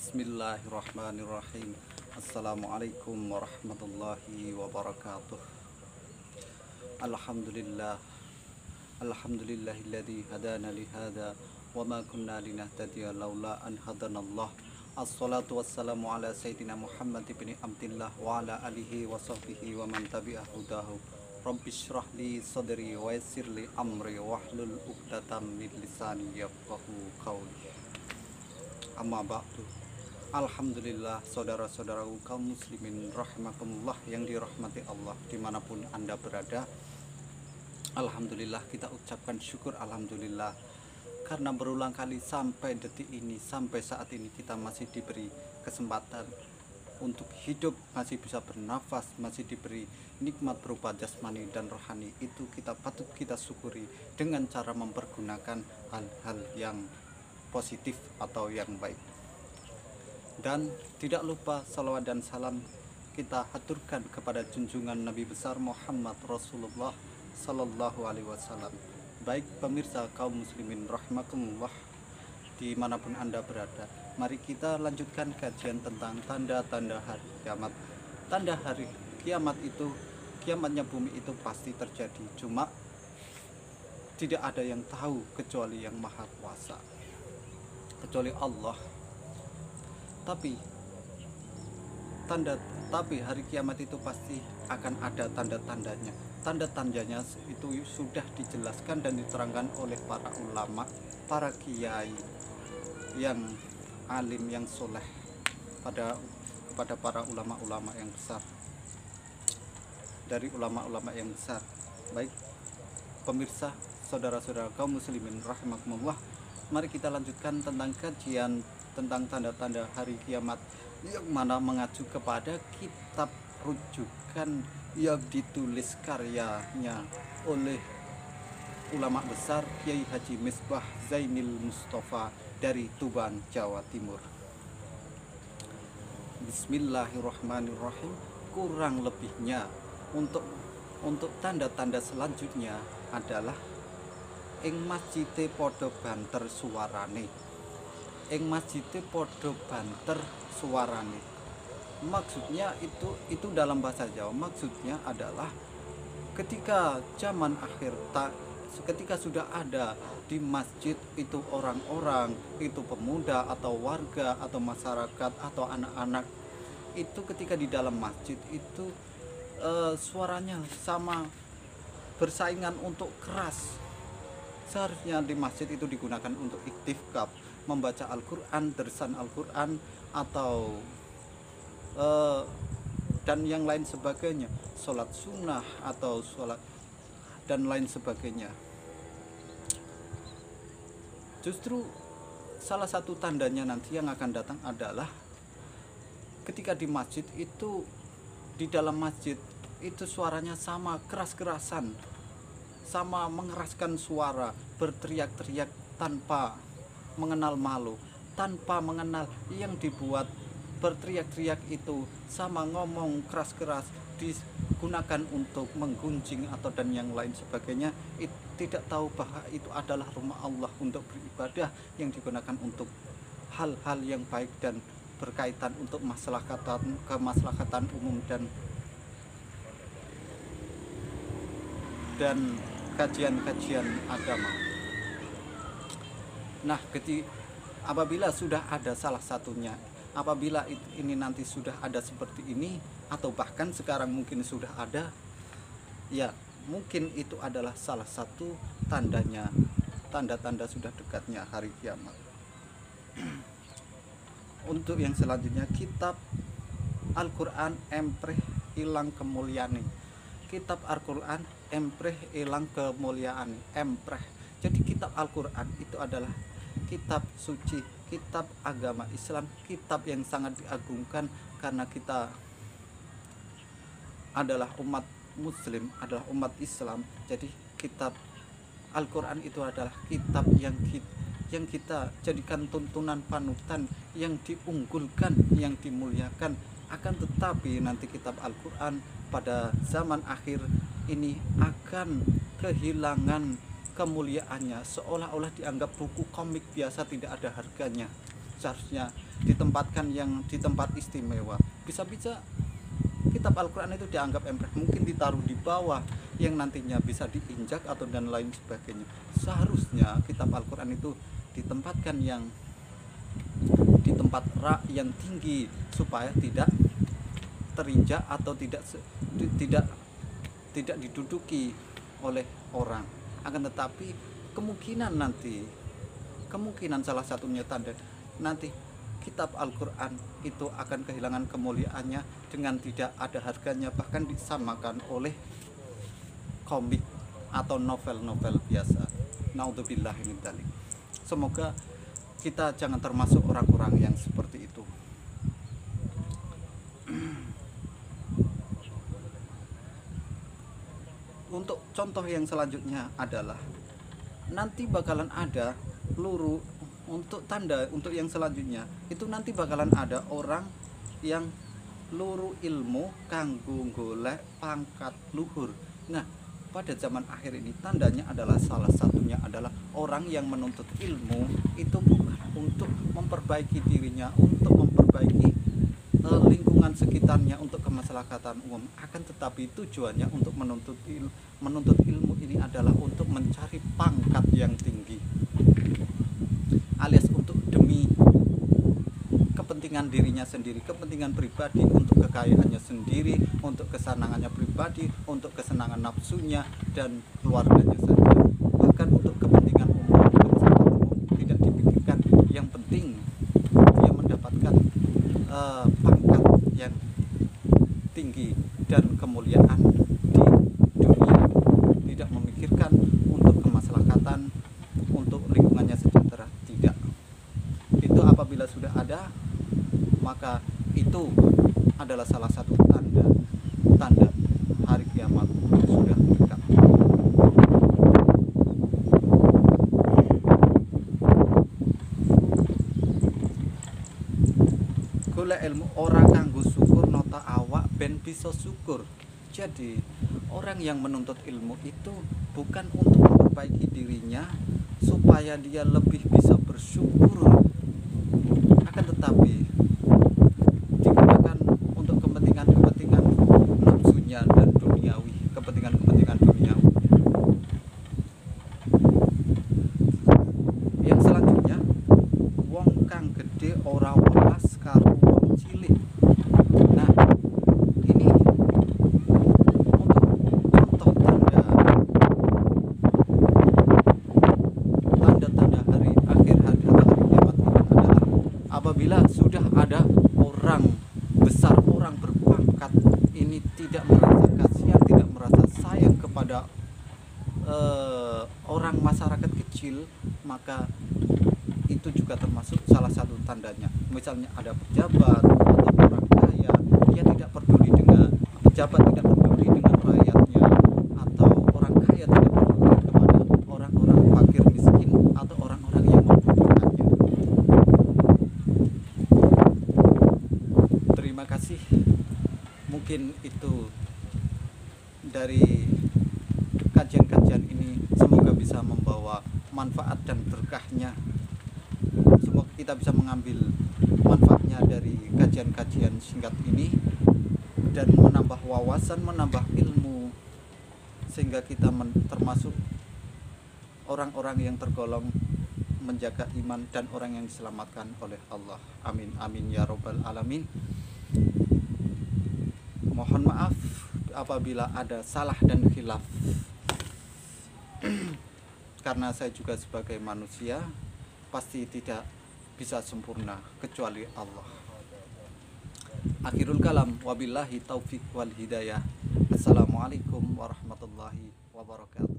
Bismillahirrahmanirrahim. Assalamualaikum warahmatullahi wabarakatuh. Alhamdulillah. Alhamdulillahilladzi hadana lihada wa ma kunna linahtadiya laula an hadanallah. Assalatu wassalamu ala sayyidina Muhammad ibn Abdillah wa ala alihi wa sahbihi wa man tabi'ahu hudahu. Rabbi shrah li sadri wa yassir li amri wahlul 'uqdatam min lisani yafqahu qawli. Amma ba'du. Alhamdulillah, saudara-saudaraku kaum muslimin rahimakumullah yang dirahmati Allah dimanapun Anda berada. Alhamdulillah, kita ucapkan syukur alhamdulillah karena berulang kali sampai detik ini, sampai saat ini kita masih diberi kesempatan untuk hidup, masih bisa bernafas, masih diberi nikmat berupa jasmani dan rohani. Itu kita patut kita syukuri dengan cara mempergunakan hal-hal yang positif atau yang baik. Dan tidak lupa salawat dan salam kita haturkan kepada junjungan Nabi besar Muhammad Rasulullah Sallallahu Alaihi Wasallam. Baik pemirsa kaum muslimin rahimakumullah dimanapun Anda berada, mari kita lanjutkan kajian tentang tanda-tanda hari kiamat. Tanda hari kiamat itu, kiamatnya bumi itu pasti terjadi, cuma tidak ada yang tahu kecuali yang maha kuasa, kecuali Allah. Tapi hari kiamat itu pasti akan ada tanda-tandanya. Tanda-tandanya itu sudah dijelaskan dan diterangkan oleh para ulama, para kiai yang alim, yang soleh kepada para ulama-ulama yang besar, dari ulama-ulama yang besar. Baik pemirsa, saudara-saudara kaum muslimin rahimakumullah, mari kita lanjutkan tentang kajian tentang tanda-tanda hari kiamat yang mana mengacu kepada kitab rujukan yang ditulis karyanya oleh ulama besar Kiai Haji Misbah Zainil Mustafa dari Tuban, Jawa Timur. Bismillahirrahmanirrahim. Kurang lebihnya untuk tanda-tanda selanjutnya adalah ing masjide podo banter suarane. Ing masjide podo banter suarane. Maksudnya itu dalam bahasa Jawa, maksudnya adalah ketika zaman akhir, ketika sudah ada di masjid itu orang-orang, itu pemuda atau warga atau masyarakat atau anak-anak, itu ketika di dalam masjid itu suaranya sama bersaingan untuk keras. Seharusnya di masjid itu digunakan untuk iktikaf, membaca Al-Quran, dersan Al-Quran atau dan yang lain sebagainya, sholat sunnah atau sholat dan lain sebagainya. Justru salah satu tandanya nanti yang akan datang adalah ketika di masjid itu, di dalam masjid itu suaranya sama keras-kerasan, sama mengeraskan suara, berteriak-teriak tanpa mengenal malu, tanpa mengenal yang dibuat berteriak-teriak itu, sama ngomong keras-keras, digunakan untuk menggunjing atau dan yang lain sebagainya. Tidak tahu bahwa itu adalah rumah Allah untuk beribadah, yang digunakan untuk hal-hal yang baik dan berkaitan untuk kemaslahatan umum dan kajian-kajian agama. Nah, apabila sudah ada salah satunya, apabila ini nanti sudah ada seperti ini, atau bahkan sekarang mungkin sudah ada, ya mungkin itu adalah salah satu tandanya, tanda-tanda sudah dekatnya hari kiamat. Untuk yang selanjutnya, kitab Al-Quran empreh ilang kemuliaane. Kitab Al-Quran empreh ilang kemuliaane, empreh. Jadi kitab Al-Quran itu adalah kitab suci, kitab agama Islam, kitab yang sangat diagungkan karena kita adalah umat muslim, adalah umat Islam. Jadi kitab Al-Quran itu adalah kitab yang kita jadikan tuntunan panutan, yang diunggulkan, yang dimuliakan. Akan tetapi nanti kitab Al-Quran pada zaman akhir ini akan kehilangan kemuliaannya, seolah-olah dianggap buku komik biasa, tidak ada harganya. seharusnya ditempatkan yang di tempat istimewa. Bisa-bisa kitab Al-Quran itu dianggap empreh, mungkin ditaruh di bawah yang nantinya bisa diinjak atau dan lain sebagainya. Seharusnya kitab Al-Quran itu ditempatkan yang di tempat rak yang tinggi supaya tidak terinjak atau tidak diduduki oleh orang. Akan tetapi kemungkinan salah satunya tanda nanti kitab Al-Quran itu akan kehilangan kemuliaannya dengan tidak ada harganya, bahkan disamakan oleh komik atau novel-novel biasa. Naudzubillah min dzalik. Semoga kita jangan termasuk orang-orang yang seperti itu. Untuk contoh yang selanjutnya adalah nanti bakalan ada luru untuk tanda untuk yang selanjutnya itu nanti bakalan ada orang yang luru ilmu kanggo golek pangkat luhur. Nah, pada zaman akhir ini tandanya adalah salah satunya adalah orang yang menuntut ilmu itu bukan untuk memperbaiki dirinya, untuk memperbaiki lingkungan sekitarnya, untuk kemaslahatan umum, akan tetapi tujuannya untuk menuntut ilmu ini adalah untuk mencari pangkat yang tinggi, alias untuk demi kepentingan dirinya sendiri, kepentingan pribadi, untuk kekayaannya sendiri, untuk kesenangannya pribadi, untuk kesenangan nafsunya dan keluarganya saja, bahkan untuk kepentingan umum, kemaslahatan umum tidak dipikirkan. Yang penting dia mendapatkan pangkat yang tinggi dan kemuliaan di dunia, tidak memikirkan untuk kemaslahatan, untuk lingkungannya sejahtera, tidak. Itu apabila sudah ada, maka itu adalah salah satu tanda hari kiamat sudah dekat. Golek ilmu ora kanggo syukur, nota awak ben bisa syukur. Jadi orang yang menuntut ilmu itu bukan untuk memperbaiki dirinya supaya dia lebih bisa bersyukur, akan tetapi digunakan untuk kepentingan nafsunya dan duniawi, kepentingan duniawi. Yang selanjutnya, wong kang gede ora welas karo wong cilik. Nah, ini untuk contoh tanda hari akhir, hari kiamat adalah apabila sudah ada orang besar, orang berpangkat ini tidak merasa kasihan, tidak merasa sayang kepada orang masyarakat kecil, maka itu juga termasuk salah satu tandanya. Misalnya ada pejabat atau orang kaya, dia tidak peduli dengan pejabat, tidak peduli dengan rakyatnya, atau orang kaya tidak peduli kepada orang-orang fakir miskin atau orang-orang yang membutuhkannya. Terima kasih. Mungkin itu dari kajian-kajian ini, semoga bisa membawa manfaat dan berkahnya. Semoga kita bisa mengambil manfaatnya dari kajian-kajian singkat ini dan menambah wawasan, menambah ilmu, sehingga kita termasuk orang-orang yang tergolong menjaga iman dan orang yang diselamatkan oleh Allah. Amin amin ya robbal alamin. Mohon maaf apabila ada salah dan khilaf, karena saya juga sebagai manusia pasti tidak bisa sempurna kecuali Allah. Akhirul kalam, wabillahi taufik wal hidayah. Assalamualaikum warahmatullahi wabarakatuh.